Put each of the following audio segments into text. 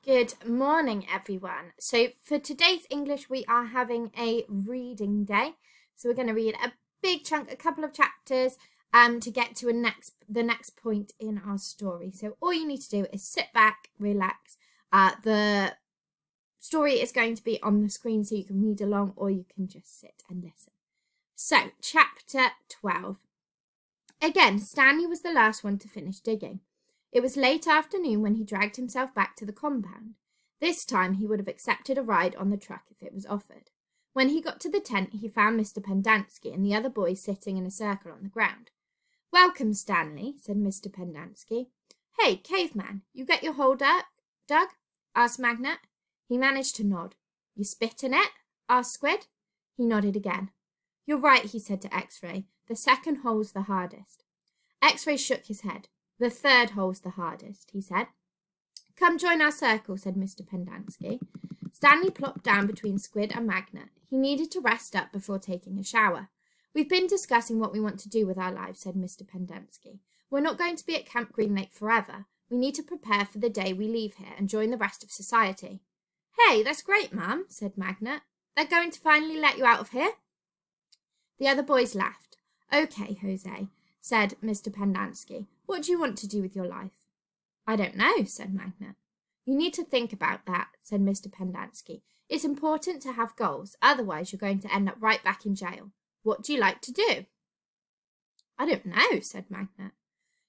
Good morning, everyone. So for today's English, we are having a reading day. So we're going to read a big chunk, a couple of chapters, to get to the next point in our story. So all you need to do is sit back, relax. The story is going to be on the screen so you can read along, or you can just sit and listen. So chapter 12. Again, Stanley was the last one to finish digging. It was late afternoon when he dragged himself back to the compound. This time he would have accepted a ride on the truck if it was offered. When he got to the tent, he found Mr. Pendanski and the other boys sitting in a circle on the ground. "Welcome, Stanley," said Mr. Pendanski. "Hey, caveman, you get your hole dug?" asked Magnet. He managed to nod. "You spit in it?" asked Squid. He nodded again. "You're right," he said to X-Ray. "The second hole's the hardest." X-Ray shook his head. "The third hole's the hardest," he said. "Come join our circle," said Mr. Pendanski. Stanley plopped down between Squid and Magnet. He needed to rest up before taking a shower. "We've been discussing what we want to do with our lives," said Mr. Pendanski. "We're not going to be at Camp Green Lake forever. We need to prepare for the day we leave here and join the rest of society." "Hey, that's great, Mum," said Magnet. "They're going to finally let you out of here?" The other boys laughed. "Okay, Jose," said Mr. Pendanski. "What do you want to do with your life?" "I don't know," said Magnet. "You need to think about that," said Mr. Pendanski. "It's important to have goals, otherwise you're going to end up right back in jail. What do you like to do?" "I don't know," said Magnet.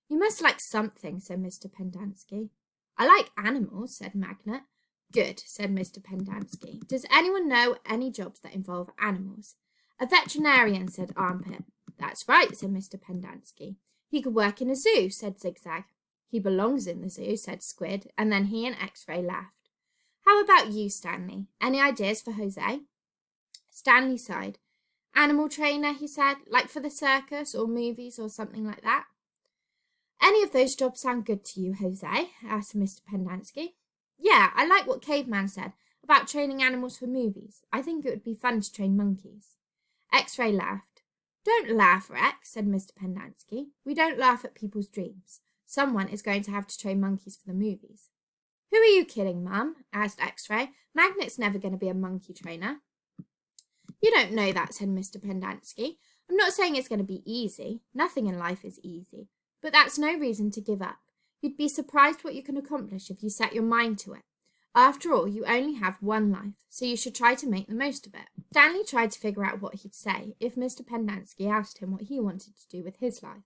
"You must like something," said Mr. Pendanski. "I like animals," said Magnet. "Good," said Mr. Pendanski. "Does anyone know any jobs that involve animals?" "A veterinarian," said Armpit. "That's right," said Mr. Pendanski. "He could work in a zoo," said Zigzag. "He belongs in the zoo," said Squid, and then he and X-Ray laughed. "How about you, Stanley? Any ideas for Jose?" Stanley sighed. "Animal trainer," he said, "like for the circus or movies or something like that." "Any of those jobs sound good to you, Jose?" asked Mr. Pendanski. "Yeah, I like what Caveman said about training animals for movies. I think it would be fun to train monkeys." X-Ray laughed. "Don't laugh, Rex," said Mr. Pendanski. "We don't laugh at people's dreams. Someone is going to have to train monkeys for the movies." "Who are you kidding, Mum?" asked X-Ray. "Magnet's never going to be a monkey trainer." "You don't know that," said Mr. Pendanski. "I'm not saying it's going to be easy. Nothing in life is easy. But that's no reason to give up. You'd be surprised what you can accomplish if you set your mind to it. After all, you only have one life, so you should try to make the most of it." Stanley tried to figure out what he'd say if Mr. Pendanski asked him what he wanted to do with his life.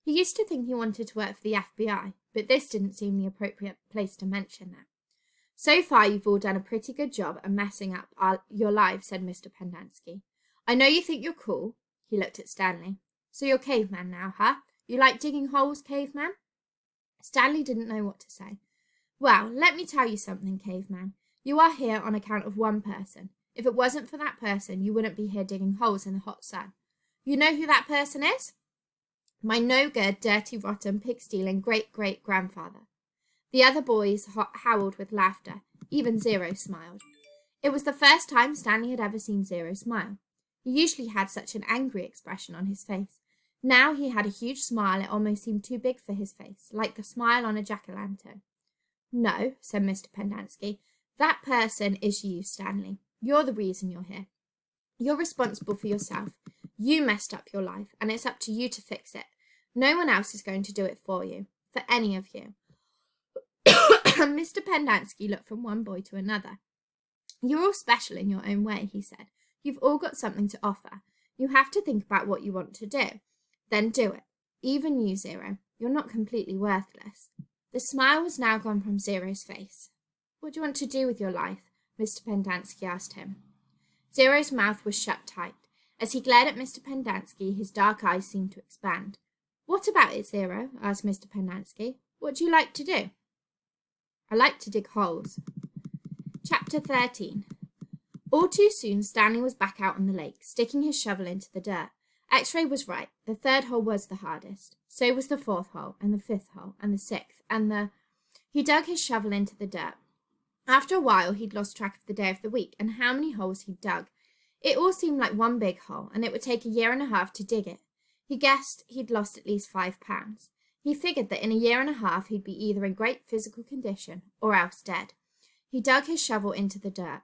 He used to think he wanted to work for the FBI, but this didn't seem the appropriate place to mention that. "So far, you've all done a pretty good job of messing up your lives," said Mr. Pendanski. "I know you think you're cool." He looked at Stanley. "So you're caveman now, huh? You like digging holes, caveman?" Stanley didn't know what to say. "Well, let me tell you something, caveman. You are here on account of one person. If it wasn't for that person, you wouldn't be here digging holes in the hot sun. You know who that person is? My no-good, dirty, rotten, pig-stealing great-great-grandfather." The other boys howled with laughter. Even Zero smiled. It was the first time Stanley had ever seen Zero smile. He usually had such an angry expression on his face. Now he had a huge smile. It almost seemed too big for his face, like the smile on a jack-o'-lantern. "No," said Mr. Pendanski. "That person is you, Stanley. You're the reason you're here. You're responsible for yourself. You messed up your life, and it's up to you to fix it. No one else is going to do it for you, for any of you." Mr. Pendanski looked from one boy to another. "You're all special in your own way," he said. "You've all got something to offer. You have to think about what you want to do. Then do it. Even you, Zero. You're not completely worthless." The smile was now gone from Zero's face. "What do you want to do with your life?" Mr. Pendanski asked him. Zero's mouth was shut tight. As he glared at Mr. Pendanski, his dark eyes seemed to expand. "What about it, Zero?" asked Mr. Pendanski. "What do you like to do?" "I like to dig holes." Chapter 13. All too soon, Stanley was back out on the lake, sticking his shovel into the dirt. X-Ray was right. The third hole was the hardest. So was the fourth hole, and the fifth hole, and the sixth, and the... He dug his shovel into the dirt. After a while, he'd lost track of the day of the week and how many holes he'd dug. It all seemed like one big hole, and it would take a year and a half to dig it. He guessed he'd lost at least 5 pounds. He figured that in a year and a half he'd be either in great physical condition or else dead. He dug his shovel into the dirt.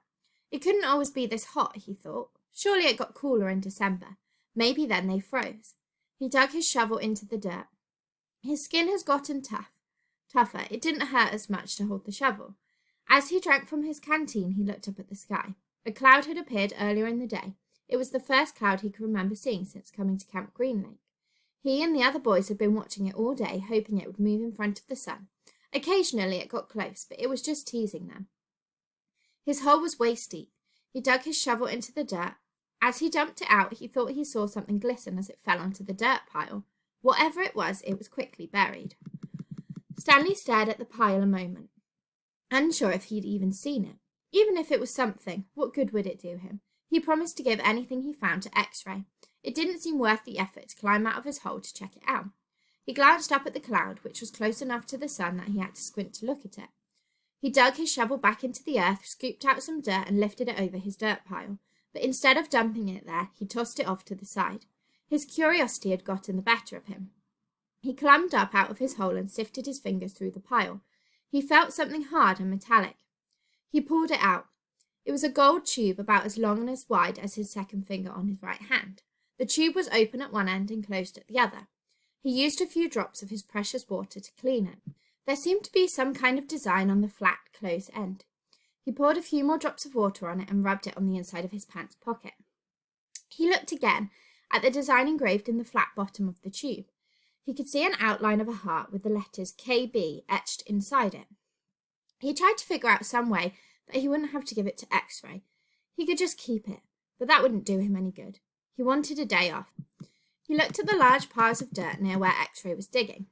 It couldn't always be this hot, he thought. Surely it got cooler in December. Maybe then they froze. He dug his shovel into the dirt. His skin has gotten tougher. It didn't hurt as much to hold the shovel. As he drank from his canteen, he looked up at the sky. A cloud had appeared earlier in the day. It was the first cloud he could remember seeing since coming to Camp Green Lake. He and the other boys had been watching it all day, hoping it would move in front of the sun. Occasionally it got close, but it was just teasing them. His hole was waist deep. He dug his shovel into the dirt. As he dumped it out, he thought he saw something glisten as it fell onto the dirt pile. Whatever it was quickly buried. Stanley stared at the pile a moment, unsure if he'd even seen it. Even if it was something, what good would it do him? He promised to give anything he found to X-Ray. It didn't seem worth the effort to climb out of his hole to check it out. He glanced up at the cloud, which was close enough to the sun that he had to squint to look at it. He dug his shovel back into the earth, scooped out some dirt, and lifted it over his dirt pile. But instead of dumping it there, he tossed it off to the side. His curiosity had gotten the better of him. He climbed up out of his hole and sifted his fingers through the pile. He felt something hard and metallic. He pulled it out. It was a gold tube about as long and as wide as his second finger on his right hand. The tube was open at one end and closed at the other. He used a few drops of his precious water to clean it. There seemed to be some kind of design on the flat, closed end. He poured a few more drops of water on it and rubbed it on the inside of his pants pocket. He looked again at the design engraved in the flat bottom of the tube. He could see an outline of a heart with the letters KB etched inside it. He tried to figure out some way that he wouldn't have to give it to X-Ray. He could just keep it, but that wouldn't do him any good. He wanted a day off. He looked at the large piles of dirt near where X-Ray was digging.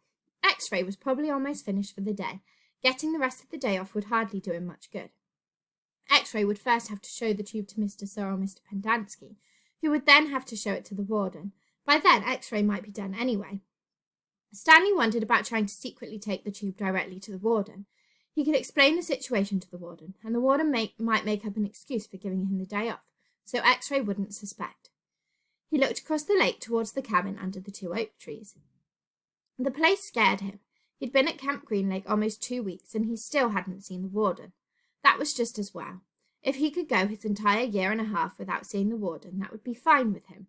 X-Ray was probably almost finished for the day. Getting the rest of the day off would hardly do him much good. X-Ray would first have to show the tube to Mr. Sir or Mr. Pendanski, who would then have to show it to the warden. By then, X-Ray might be done anyway. Stanley wondered about trying to secretly take the tube directly to the warden. He could explain the situation to the warden, and the warden might make up an excuse for giving him the day off, so X-Ray wouldn't suspect. He looked across the lake towards the cabin under the 2 oak trees. The place scared him. He'd been at Camp Green Lake almost 2 weeks, and he still hadn't seen the warden. That was just as well. If he could go his entire year and a half without seeing the warden, that would be fine with him.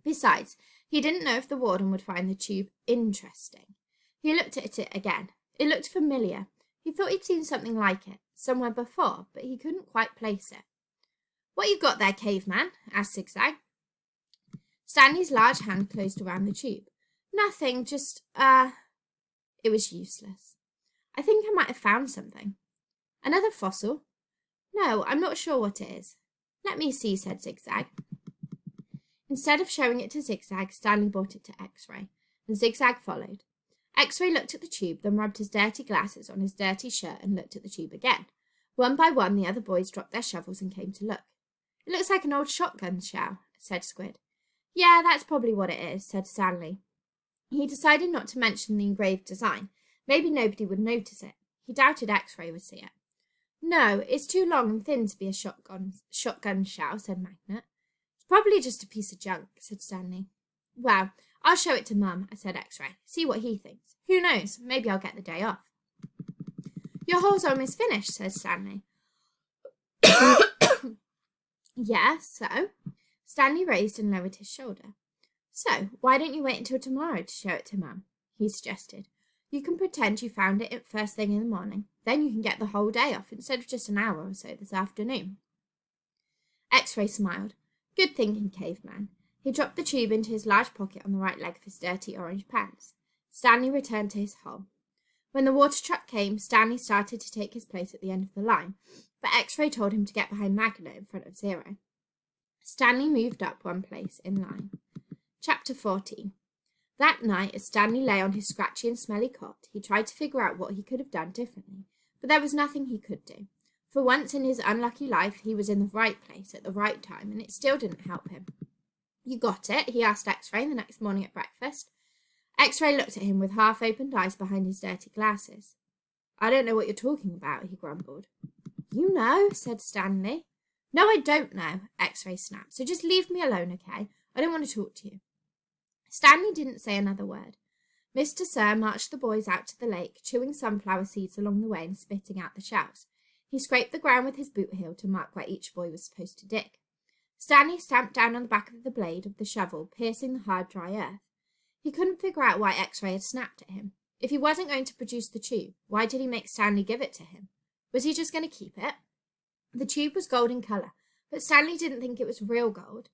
Besides, he didn't know if the warden would find the tube interesting. He looked at it again. It looked familiar. He thought he'd seen something like it, somewhere before, but he couldn't quite place it. "What you got there, caveman?" asked Zigzag. Stanley's large hand closed around the tube. "Nothing, just, It was useless. "I think I might have found something." "Another fossil?" "No, I'm not sure what it is." "Let me see," said Zigzag. Instead of showing it to Zigzag, Stanley brought it to X-Ray, and Zigzag followed. X-Ray looked at the tube, then rubbed his dirty glasses on his dirty shirt and looked at the tube again. One by one, the other boys dropped their shovels and came to look. "It looks like an old shotgun shell," said Squid. "Yeah, that's probably what it is," said Stanley. He decided not to mention the engraved design. Maybe nobody would notice it. He doubted X-Ray would see it. "No, it's too long and thin to be a shotgun shell," said Magnet. "It's probably just a piece of junk," said Stanley. "Well, I'll show it to Mum," said X-Ray. "See what he thinks. Who knows? Maybe I'll get the day off." "Your hole's almost finished," said Stanley. "Yeah, so?" Stanley raised and lowered his shoulder. "So, why don't you wait until tomorrow to show it to Mum?" he suggested. "You can pretend you found it at first thing in the morning. Then you can get the whole day off instead of just an hour or so this afternoon." X-Ray smiled. "Good thinking, caveman." He dropped the tube into his large pocket on the right leg of his dirty orange pants. Stanley returned to his hole. When the water truck came, Stanley started to take his place at the end of the line, but X-Ray told him to get behind Magnet in front of Zero. Stanley moved up one place in line. Chapter 14. That night, as Stanley lay on his scratchy and smelly cot, he tried to figure out what he could have done differently, but there was nothing he could do. For once in his unlucky life, he was in the right place at the right time, and it still didn't help him. "You got it?" he asked X-Ray the next morning at breakfast. X-Ray looked at him with half-opened eyes behind his dirty glasses. "I don't know what you're talking about," he grumbled. "You know," said Stanley. "No, I don't know," X-Ray snapped, "so just leave me alone, okay? I don't want to talk to you." Stanley didn't say another word. Mr. Sir marched the boys out to the lake, chewing sunflower seeds along the way and spitting out the shells. He scraped the ground with his boot heel to mark where each boy was supposed to dig. Stanley stamped down on the back of the blade of the shovel, piercing the hard, dry earth. He couldn't figure out why X-Ray had snapped at him. If he wasn't going to produce the tube, why did he make Stanley give it to him? Was he just going to keep it? The tube was gold in colour, but Stanley didn't think it was real gold.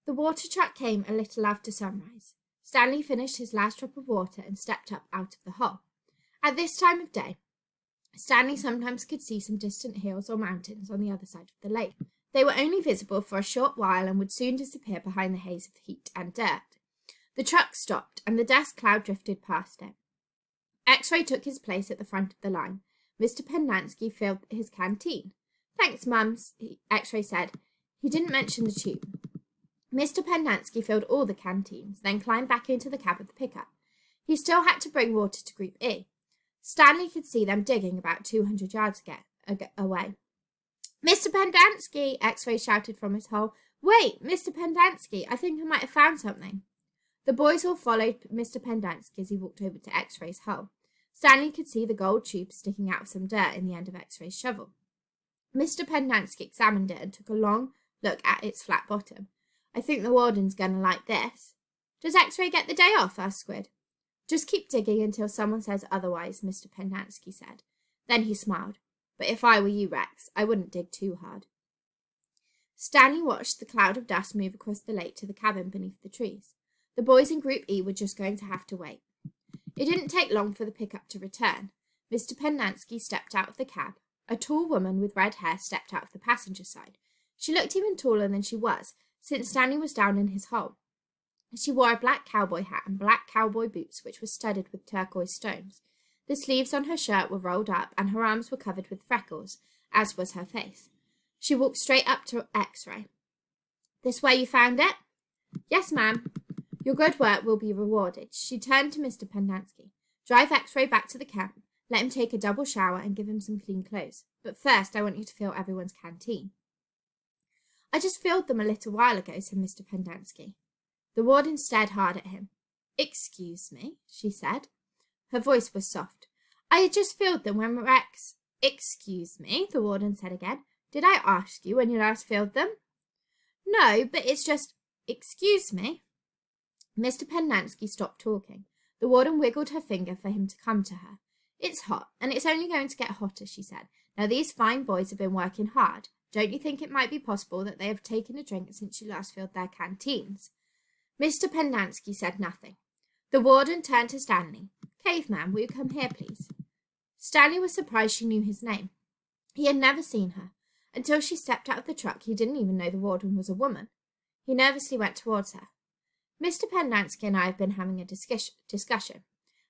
The water truck came a little after sunrise. Stanley finished his last drop of water and stepped up out of the hole. At this time of day, Stanley sometimes could see some distant hills or mountains on the other side of the lake. They were only visible for a short while and would soon disappear behind the haze of heat and dirt. The truck stopped, and the dust cloud drifted past it. X-Ray took his place at the front of the line. Mr. Pendanski filled his canteen. "Thanks, Mum," X-Ray said. He didn't mention the tube. Mr. Pendanski filled all the canteens, then climbed back into the cab of the pickup. He still had to bring water to Group E. Stanley could see them digging about 200 yards away. "Mr. Pendanski!" X-Ray shouted from his hole. "Wait, Mr. Pendanski, I think I might have found something." The boys all followed Mr. Pendanski as he walked over to X-Ray's hole. Stanley could see the gold tube sticking out of some dirt in the end of X-Ray's shovel. Mr. Pendanski examined it and took a long look at its flat bottom. "I think the warden's going to like this." "Does X-Ray get the day off?" asked Squid. "Just keep digging until someone says otherwise," Mr. Pendanski said. Then he smiled. "But if I were you, Rex, I wouldn't dig too hard." Stanley watched the cloud of dust move across the lake to the cabin beneath the trees. The boys in Group E were just going to have to wait. It didn't take long for the pickup to return. Mr. Pendanski stepped out of the cab. A tall woman with red hair stepped out of the passenger side. She looked even taller than she was, since Stanley was down in his hole. She wore a black cowboy hat and black cowboy boots, which were studded with turquoise stones. The sleeves on her shirt were rolled up, and her arms were covered with freckles, as was her face. She walked straight up to X-Ray. "This where you found it?" "Yes, ma'am." "Your good work will be rewarded." She turned to Mr. Pendanski. "Drive X-Ray back to the camp. Let him take a double shower and give him some clean clothes. But first, I want you to fill everyone's canteen." "I just filled them a little while ago," said Mr. Pendanski. The warden stared hard at him. "Excuse me," she said. Her voice was soft. "I had just filled them when Rex—" "Excuse me," the warden said again. "Did I ask you when you last filled them?" "No, but it's just—" "Excuse me." Mr. Pendanski stopped talking. The warden wiggled her finger for him to come to her. "It's hot, and it's only going to get hotter," she said. "Now these fine boys have been working hard. Don't you think it might be possible that they have taken a drink since you last filled their canteens?" Mr. Pendanski said nothing. The warden turned to Stanley. "Caveman, will you come here, please?" Stanley was surprised she knew his name. He had never seen her. Until she stepped out of the truck, he didn't even know the warden was a woman. He nervously went towards her. "Mr. Pendanski and I have been having a discussion.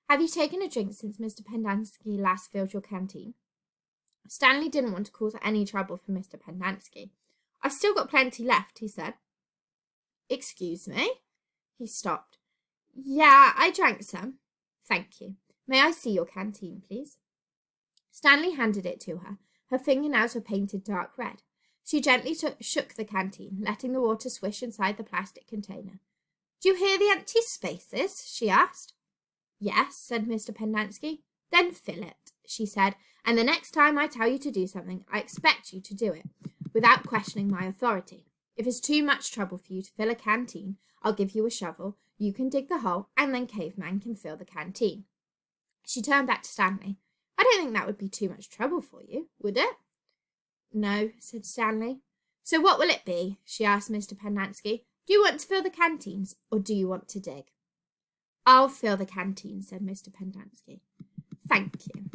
Have you taken a drink since Mr. Pendanski last filled your canteen?" Stanley didn't want to cause any trouble for Mr. Pendanski. "I've still got plenty left," he said. "Excuse me?" He stopped. "Yeah, I drank some." "Thank you. May I see your canteen, please?" Stanley handed it to her. Her fingernails were painted dark red. She gently shook the canteen, letting the water swish inside the plastic container. "Do you hear the empty spaces?" she asked. "Yes," said Mr. Pendanski. "Then fill it," she said, "and the next time I tell you to do something, I expect you to do it, without questioning my authority. If it's too much trouble for you to fill a canteen, I'll give you a shovel, you can dig the hole, and then Caveman can fill the canteen." She turned back to Stanley. "I don't think that would be too much trouble for you, would it?" "No," said Stanley. "So what will it be?" she asked Mr. Pendanski. "Do you want to fill the canteens, or do you want to dig?" "I'll fill the canteen," said Mr. Pendanski. "Thank you."